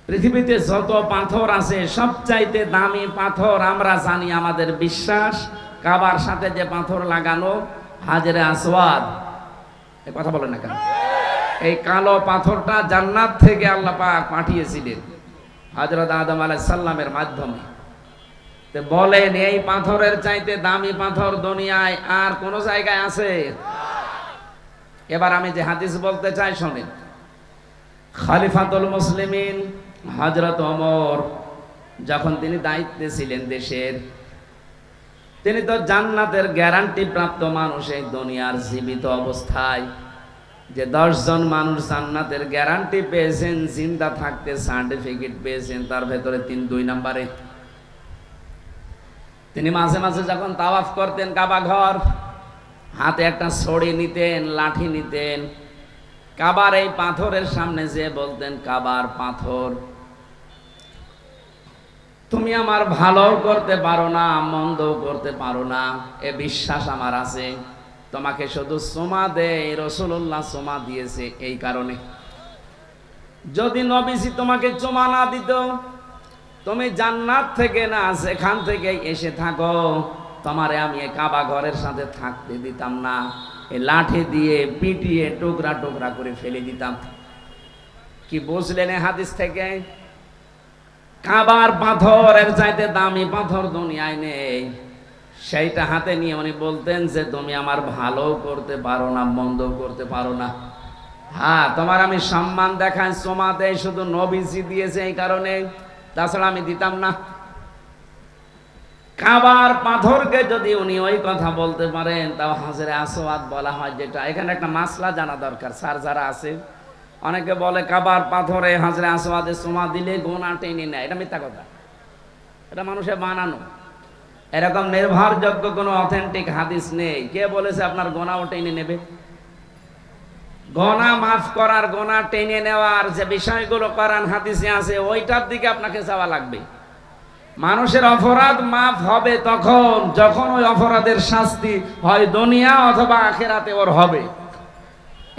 পৃথিবীতে যত পাথর আছে সবচাইতে দামি পাথর আমরা জানি, আমাদের বিশ্বাস, কাবার সাথে যে পাথর লাগানো হাজরে আসওয়াদ। এই কথা বলেন না কেন? এই কালো পাথরটা জান্নাত থেকে আল্লাহ পাক পাঠিয়েছিলেন হযরত আদম আলাইহিস সালামের মাধ্যমে। তো বলেন, এই পাথরের চাইতে দামি পাথর দুনিয়ায় আর কোন জায়গায় আছে? এবার আমি যে হাদিস বলতে চাই শোনেন। খলিফাতুল মুসলিমিন হযরত ওমর যখন তিনি দায়িত্বে ছিলেন দেশের, তিনি তো জান্নাতের গ্যারান্টি প্রাপ্ত মানুষ এই দুনিয়ার জীবিত অবস্থায়। যে 10 জন মানুষ জান্নাতের গ্যারান্টি পেয়েছেন, জিন্দা থাকতে সার্টিফিকেট পেয়েছেন, তার ভেতরে 2 নম্বরে। তিনি মাঝে মাঝে যখন তাওয়াফ করতেন কাবা ঘর, হাতে একটা ছড়ি নিতেন, লাঠি নিতেন, কাবার এই পাথরের সামনে যে বলতেন, কাবার পাথর, তুমি আমার ভালো করতে পারো না, মন্দও করতে পারো না, এ বিশ্বাস আমার আছে। তোমাকে শুধু চুমা দে, রাসূলুল্লাহ চুমা দিয়েছে এই কারণে। যদি নবীজি তোমাকে চুমা না দিত, তুমি জান্নাত থেকে না সেখান থেকে এসে থাকো, তোমারে আমি এই কাবা ঘরের সাথে থাকতে দিতাম না, এই লাঠি দিয়ে পিটিয়ে টুকরা টুকরা করে ফেলে দিতাম। কি বুঝলেন এই হাদিস থেকে? কাবার পাথরের চাইতে দামি পাথর দুনিয়ায় নেই। সেইটা হাতে নিয়ে উনি বলতেন যে তুমি আমার ভালো করতে পারো না, মন্দ করতে পারো না। হ্যাঁ, তোমার আমি সম্মান দেখাই, চুমা দেই, শুধু নবীজি দিয়েছে এই কারণে, তাছাড়া আমি দিতাম না। কাবার পাথরকে যদি উনি ওই কথা বলতে পারেন, তাও হাজরে আসওয়াদ বলা হয়। যেটা এখানে একটা মাসলা জানা দরকার, স্যার যারা আছে, অনেকে বলে কাবার পাথরে হাজরে আসওয়াদে চুমা দিলে গোনা টেনে নেয়। এটা মিথ্যা কথা, এটা মানুষের বানানো। এরকম নির্ভরযোগ্য কোনো অথেন্টিক হাদিস নেই। কে বলেছে আপনার গোনাও টেনে নেবে? গোনা মাফ করার, গোনা টেনে নেওয়ার যে বিষয়গুলো কোরআন হাদিসে আছে, ওইটার দিকে আপনাকে যাওয়া লাগবে। মানুষের অপরাধ মাফ হবে তখন যখন ওই অপরাধের শাস্তি হয় দুনিয়া অথবা আখিরাতে ওর হবে।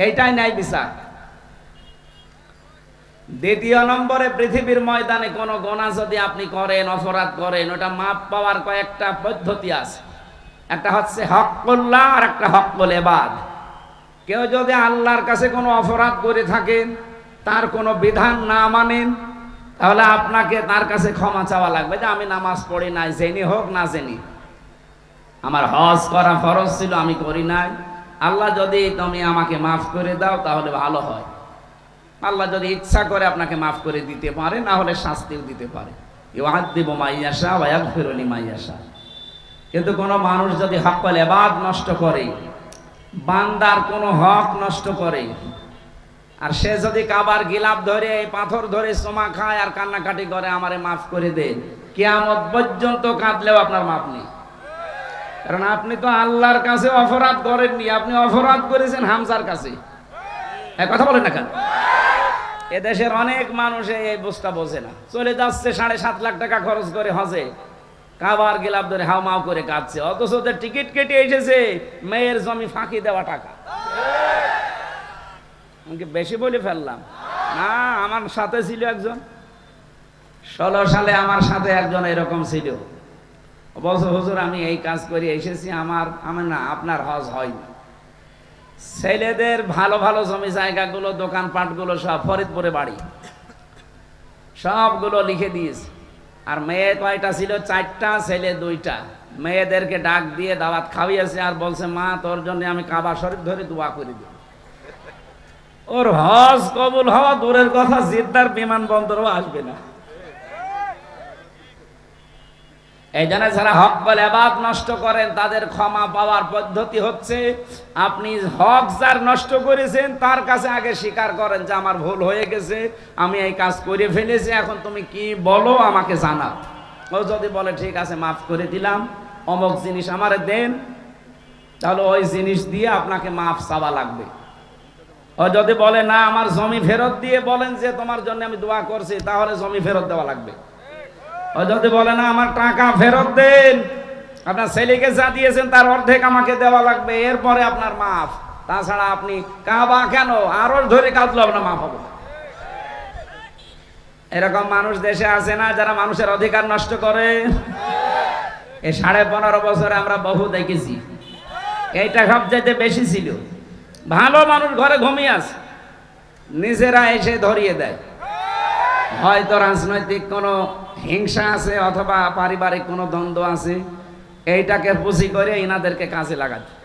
এইটাই ন্যায় বিচার। দ্বিতীয় নম্বরে, পৃথিবীর ময়দানে কোনো গোনা যদি আপনি করেন, অপরাধ করেন, ওটা মাপ পাওয়ার কয়েকটা পদ্ধতি আছে। একটা হচ্ছে হক্কুল্লাহ আর একটা হক্কুল ইবাদ। কেউ যদি আল্লাহর কাছে কোনো অপরাধ করে থাকেন, তার কোনো বিধান না মানেন, তাহলে আপনাকে তার কাছে ক্ষমা চাওয়া লাগবে যে আমি নামাজ পড়ি নাই, জেনে হোক না জেনে, আমার হজ করা ফরজ ছিল, আমি করি নাই। আল্লাহ যদি তুমি আমাকে মাফ করে দাও তাহলে ভালো হয়। আল্লাহ যদি ইচ্ছা করে আপনাকে মাফ করে দিতে পারে, না হলে শাস্তিও দিতে পারে। ইউআযযিবু মান ইয়াশা ওয়া ইয়াগফিরু লিমান ইয়াশা। কিন্তু কোনো মানুষ যদি হক্কুল ইবাদ নষ্ট করে, বান্দার কোনো হক নষ্ট করে, আর সে যদি কাবার গিলাফ ধরে, পাথর ধরে চুমা খায় আর কান্নাকাটি করে আমারে মাফ করে দেন, কিয়ামত পর্যন্ত কাঁদলেও আপনার মাফ নেই। কারণ আপনি তো আল্লাহর কাছে অপরাধ করেননি, আপনি অপরাধ করেছেন হামজার কাছে। কথা বলেন না কেন? এদেশের অনেক মানুষ এই বুঝটা বোঝে না, চলে যাচ্ছে 7.5 লাখ টাকা খরচ করে হজে, কাবার গিলাফ ধরে হাউমাউ করে কাঁদছে, অথচ ওদের টিকিট কেটে এসেছে মেয়ের জমি ফাঁকি দেওয়া টাকা। বেশি বলে ফেললাম না? আমার সাথে ছিল একজন, 16 সালে আমার সাথে একজন এরকম ছিল। বলছে, হুজুর আমি এই কাজ করে এসেছি, আমার না আপনার হজ হয়নি। ছেলেদের ভালো ভালো জমি জায়গাগুলো, দোকানপাটগুলো সব ফরিদপুরে বাড়ি, সবগুলো লিখে দিয়েছে। আর মেয়ে কয়টা ছিল? 4টা, ছেলে 2টা। মেয়েদেরকে ডাক দিয়ে দাওয়াত খাওয়িয়েছে আর বলছে, মা তোর জন্য আমি কাবা শরীফ ধরে দোয়া করে দিই। ওর হজ কবুল হওয়া দূরের কথা, জিদ্দার বিমানবন্দরও আসবে না। এই জন্য যারা হক্কুল ইবাদ নষ্ট করেন, তাদের ক্ষমা পাওয়ার পদ্ধতি হচ্ছে, আপনি হক যার নষ্ট করেছেন তার কাছে আগে স্বীকার করেন যে আমার ভুল হয়ে গেছে, আমি এই কাজ করে ফেলেছি, এখন তুমি কি বলো আমাকে জানাও। ও যদি বলে ঠিক আছে মাফ করে দিলাম, অমুক জিনিস আমারে দেন, তাহলে ওই জিনিস দিয়ে আপনাকে মাফ চাওয়া লাগবে। ও যদি বলে না আমার জমি ফেরত দিয়ে বলেন যে তোমার জন্য আমি দোয়া করছি, তাহলে জমি ফেরত দেওয়া লাগবে। ও যদি বলে না আমার টাকা ফেরত দেন, আপনার ছেলেকে যা দিয়েছেন তার অর্ধেক আমাকে দেওয়া লাগবে, এরপরে আপনার মাফ। তাছাড়া আপনি কাবা কেন আরো ধরে কাঁদলো, আপনার মাফ হবে। এরকম মানুষ দেশে আছে না যারা মানুষের অধিকার নষ্ট করে? এই 15.5 বছরে আমরা বহু দেখেছি। এইটা সবচাইতে বেশি ছিল। ভালো মানুষ ঘরে ঘুমিয়ে আছে, নিজেরা এসে ধরিয়ে দেয়। হয়তো রাজনৈতিক কোনো হিংসা আছে অথবা পারিবারিক কোনো দ্বন্দ্ব আছে, এইটাকে পুঁজি করে এনাদেরকে কাজে লাগাচ্ছে।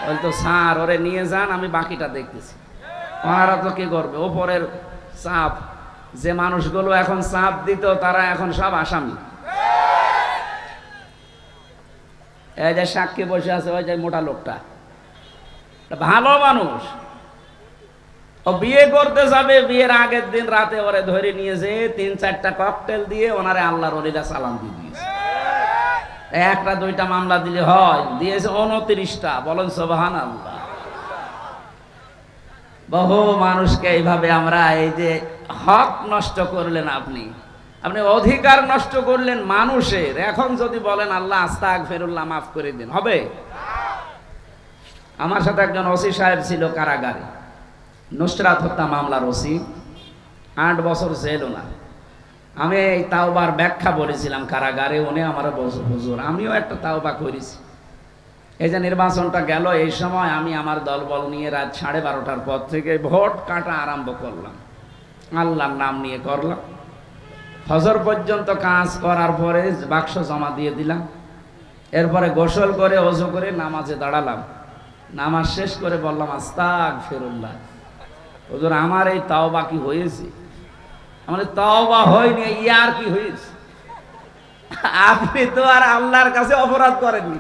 বলতো স্যার ওরে নিয়ে যান, আমি বাকিটা দেখতেছি। ওনারা তো কি করবে, ওপরের চাপ। যে মানুষগুলো এখন চাপ দিত তারা এখন সব আসামি। এই যে সাক্ষী বসে আছে, ওই যে মোটা লোকটা, ভালো মানুষ। ও বিয়ে করতে যাবে, বিয়ের আগের দিন রাতে ওরে ধরে নিয়েছে, 3-4টা ককটেল দিয়ে ওনারে আল্লাহর ওলিরা সালাম দিয়ে দিয়েছে। একটা দুইটা মামলা দিলে হয়, দিয়েছে 29টা। বলেন সুবহানাল্লাহ। বহু মানুষকে এইভাবে আমরা, এই যে হক নষ্ট করলেন আপনি, আপনি অধিকার নষ্ট করলেন মানুষের। এখন যদি বলেন আল্লাহ আস্তাগফিরুল্লাহ, মাফ করে দিন, হবে? আমার সাথে একজন ওসি সাহেব ছিল কারাগারে, নুসরাত হত্যা মামলার ওসি, 8 বছর জেল না। আমি এই তাওবার ব্যাখ্যা বলেছিলাম কারাগারে, উনি আমার হুজুর আমিও একটা তাওবা করেছি। এই যে নির্বাচনটা গেল, এই সময় আমি আমার দলবল নিয়ে রাত 12:30টার পর থেকে ভোট কাটা আরম্ভ করলাম, আল্লাহর নাম নিয়ে করলাম। ফজর পর্যন্ত কাজ করার পরে বাক্স জমা দিয়ে দিলাম। এরপরে গোসল করে ওযু করে নামাজে দাঁড়ালাম। নামাজ শেষ করে বললাম আস্তাগফিরুল্লাহ, হুজুর আমার এই তাওবা কি হয়েছে? আমাদের তাওবা হয়নি, ইয়ার কি হয়েছে? আপনি তো আর আল্লাহর কাছে অপরাধ করেননি,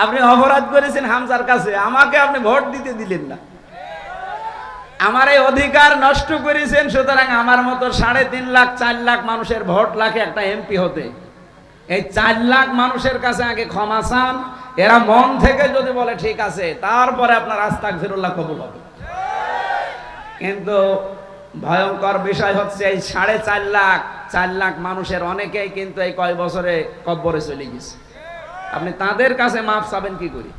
আপনি অপরাধ করেছেন হামজার কাছে। আমাকে আপনি ভোট দিতে দিলেন না, আমার এই অধিকার নষ্ট করেছেন। সুতরাং আমার মতো 3.5 লাখ 4 লাখ মানুষের ভোট লাগে একটা এমপি হতে। এই 4 লাখ মানুষের কাছে আগে ক্ষমা চান। এরা মন থেকে যদি বলে ঠিক আছে, তারপরে আপনার আস্তাগফিরুল্লাহ কবুল হবে। কিন্তু ভয়ঙ্কর বিষয় হচ্ছে এই 4.5 লাখ মানুষের অনেকেই কিন্তু এই কয় বছরে কব্বরে চলে গেছে। আপনি তাদের কাছে মাফ চাবেন কি করে?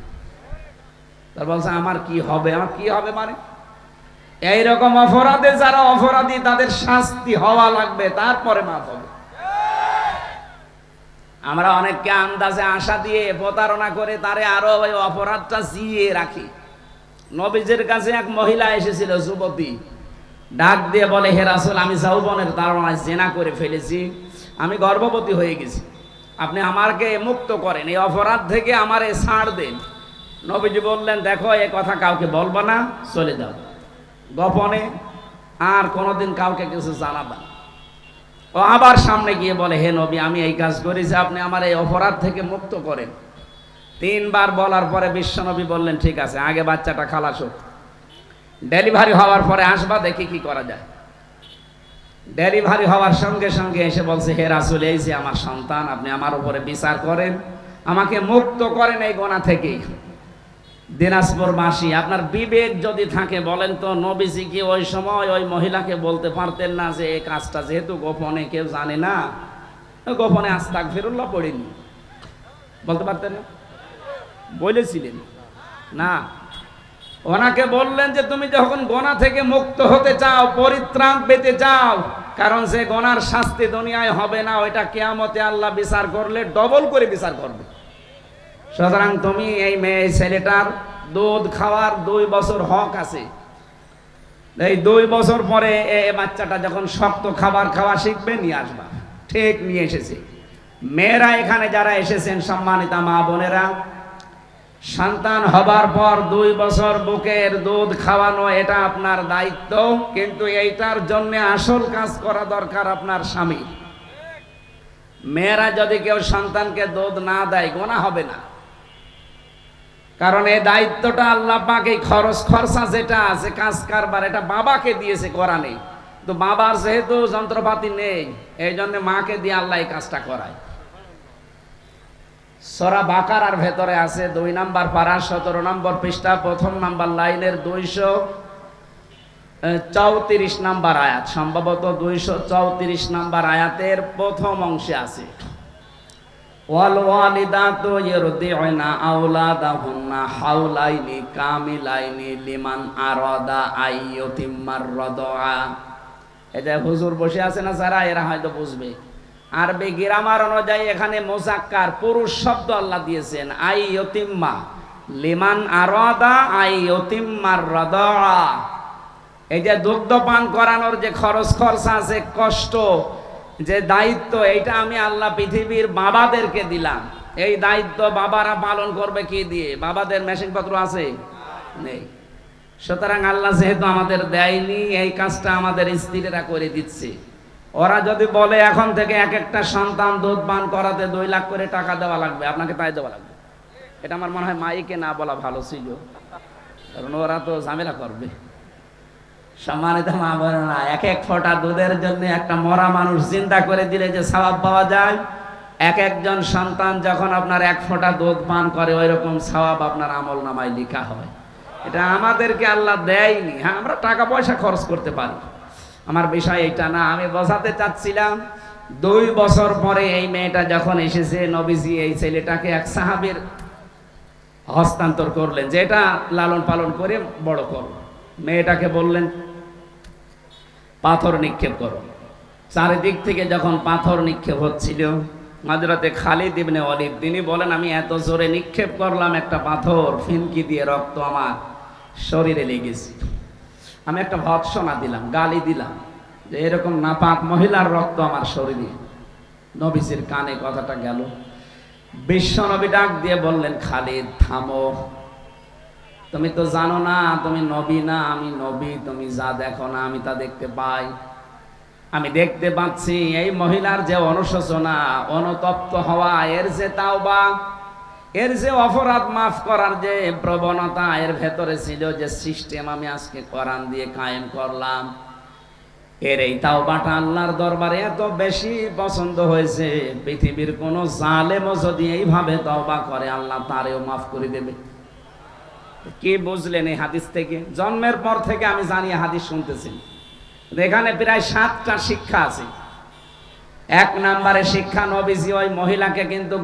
তার বলছে আমার কি হবে, আমার কি হবে মানে? এইরকম অপরাধে যারা অপরাধী তাদের শাস্তি হওয়া লাগবে, তারপরে মাফ হবে। আমরা অনেককে আন্দাজে আশা দিয়ে প্রতারণা করে তারে আরো ওই অপরাধটা জিয়ে রাখি। নবীজির কাছে এক মহিলা এসেছিল, যুবতী, ডাক দিয়ে বলে হে রাসূল, আমি যৌবনের তাড়নায় জিনা করে ফেলেছি, আমি গর্ভবতী হয়ে গেছি, আপনি আমাকে মুক্ত করেন, এই অপরাধ থেকে আমারে ছাড় দেন। নবীজি বললেন দেখো এই কথা কাউকে বলবা না, চলে যাও গোপনে, আর কোনোদিন কাউকে কিছু জানাবা না। ও আবার সামনে গিয়ে বলে হে নবী, আমি এই কাজ করেছি, আপনি আমার এই অপরাধ থেকে মুক্ত করেন। 3 বার বলার পরে বিশ্বনবী বললেন ঠিক আছে, আগে বাচ্চাটা খালাস হোক, ডেলিভারি হওয়ার পরে আসবা, দেখি কি করা যায়। ডেলিভারি হওয়ার সঙ্গে সঙ্গে এসে বলছে হে রাসূল, এই যে আমার সন্তান, আপনি আমার উপরে বিচার করেন, আমাকে মুক্ত করেন এই গুনাহ থেকে। দিনাজপুরবাসী, আপনার বিবেক যদি থাকে বলেন তো, নবীজি কি ওই সময় ওই মহিলাকে বলতে পারতেন না যে এই কাজটা যেহেতু গোপনে কেউ জানে না, গোপনে আস্তাগফিরুল্লাহ পড়িনি, বলতে পারতেন না? বলেছিলেন না, ওনাকে বললেন যে তুমি যখন গোনা থেকে মুক্ত হতে চাও, পরিত্রাণ পেতে চাও, কারণ যে গোনার শাস্তি দুনিয়ায় হবে না, ওইটা কিয়ামতে আল্লাহ বিচার করলে ডবল করে বিচার করবে। সুতরাং তুমি এই মেয়ে ছেলেটার দুধ খাওয়ার 2 বছর হক আছে। এই 2 বছর পরে এই বাচ্চাটা যখন শক্ত খাবার খাওয়া শিখবে, নিয়ে আসবা। ঠিক নিয়ে এসেছে। মেয়েরা এখানে যারা এসেছেন, সম্মানিতা মা বোনেরা, সন্তান হবার পর 2 বছর বুকের দুধ খাওয়ানো এটা আপনার দায়িত্ব, কিন্তু এইটার জন্য আসল কাজ করা দরকার আপনার স্বামী। মেয়েরা যদি কেউ সন্তানকে দুধ না দেয়, গোনা হবে না, কারণ এই দায়িত্বটা আল্লাহ পাক এই খরচা যেটা আছে, কাজ কারবার, এটা বাবাকে দিয়েছে কোরআনে। তো বাবার যেহেতু যন্ত্রপাতি নেই, এই জন্য মাকে দিয়ে আল্লাহ এই কাজটা করায়। সূরা বাকারার ভেতরে আছে 2 নম্বর পারা 17 নম্বর পৃষ্ঠা 1ম নাম্বার লাইনের 234 নম্বর আয়াত, সম্ভবত 234 নম্বর আয়াতের প্রথম অংশে আছে ওয়াল ওয়ালিদাতু ইরদিউনা আওলাদাহুন্না হাওলাইনি কামিলাইনি লিমান আরাদা আইয়ুতিম্মার রাদা। এই যে হুজুর বসে আছে না যারা, এরা হয়তো বুঝবে। আরবি গ্রামার অনুযায়ী এখানে মুজাক্কার পুরুষ শব্দ আল্লাহ দিয়েছেন, আই ইয়তিম্মা লিমান আরাদা আই ইয়তিম্মার রাদা। এই যে দুগ্ধ পান করানোর যে খরচা আছে, কষ্ট, যে দায়িত্ব, এইটা আমি আল্লাহ পৃথিবীর বাবাদেরকে দিলাম। এই দায়িত্ব বাবারা পালন করবে কি দিয়ে? বাবাদের মেশিন পত্র আছে? নেই। সুতরাং আল্লাহ যেহেতু আমাদের দেয়নি, এই কাজটা আমাদের স্ত্রীরা করে দিচ্ছে। ওরা যদি বলে এখন থেকে এক একটা সন্তান দুধ পান করাতে 2 লাখ করে টাকা দেওয়া লাগবে, আপনাকে তাই দেওয়া লাগবে। এটা আমার মনে হয় মাইকে না বলা ভালো ছিল, কারণ ওরা তো ঝামেলা করবে। সম্মানিত মা বোনেরা, এক এক ফোঁটা দুধের জন্য একটা মরা মানুষ চিন্তা করে দিলে যে সওয়াব পাওয়া যায়, এক একজন সন্তান যখন আপনার 1 ফোঁটা দুধ পান করে, ওই রকম সওয়াব আপনার আমল নামায় লেখা হয়। এটা আমাদেরকে আল্লাহ দেয়নি। হ্যাঁ, আমরা টাকা পয়সা খরচ করতে পারি, আমার বিষয় এটা না। আমি বোঝাতে চাচ্ছিলাম 2 বছর পরে এই মেয়েটা যখন এসেছে, নবীজি এই ছেলেটাকে এক সাহাবীর হস্তান্তর করলেন, যে এটা লালন পালন করে বড় করো। মেয়েটাকে বললেন পাথর নিক্ষেপ করো। চারিদিক থেকে যখন পাথর নিক্ষেপ হচ্ছিল, হযরতে খালিদ ইবনে ওয়ালিদ তিনি বলেন, আমি এত জোরে নিক্ষেপ করলাম একটা পাথর, ফিনকি দিয়ে রক্ত আমার শরীরে লেগেছে। আমি একটা ভৎসনা দিলাম, গালি দিলাম যে এরকম নাপাক মহিলার রক্ত আমার শরীরে। নবীজির কানে কথাটা গেল। বিশ্ব নবী ডাক দিয়ে বললেন, খালিদ থামো, তুমি তো জানো না তুমি নবী না, আমি নবী। তুমি যা দেখো না আমি তা দেখতে পাই। আমি দেখতে পাচ্ছি এই মহিলার যে অনুশোচনা, অনুতপ্ত হওয়া, এর যে তাওবা, এর যে অপরাধ মাফ করার যে প্রবণতা এর ভেতরে ছিল, যে সিস্টেম আমি আজকে কোরআন দিয়ে কায়েম করলাম, এর এই তাওবাটা আল্লাহর দরবারে এত বেশি পছন্দ হয়েছে, পৃথিবীর কোন জালেমও যদি এইভাবে তাওবা করে আল্লাহ তারেও মাফ করে দেবে। কি বুঝলেন এই হাদিস থেকে? জন্মের পর থেকে আমি জানি হাদিস শুনতেছি, এখানে প্রায় 7টা শিক্ষা আছে। 1 নম্বরে শিক্ষা, নবীজি ওই মহিলাকে কিন্তু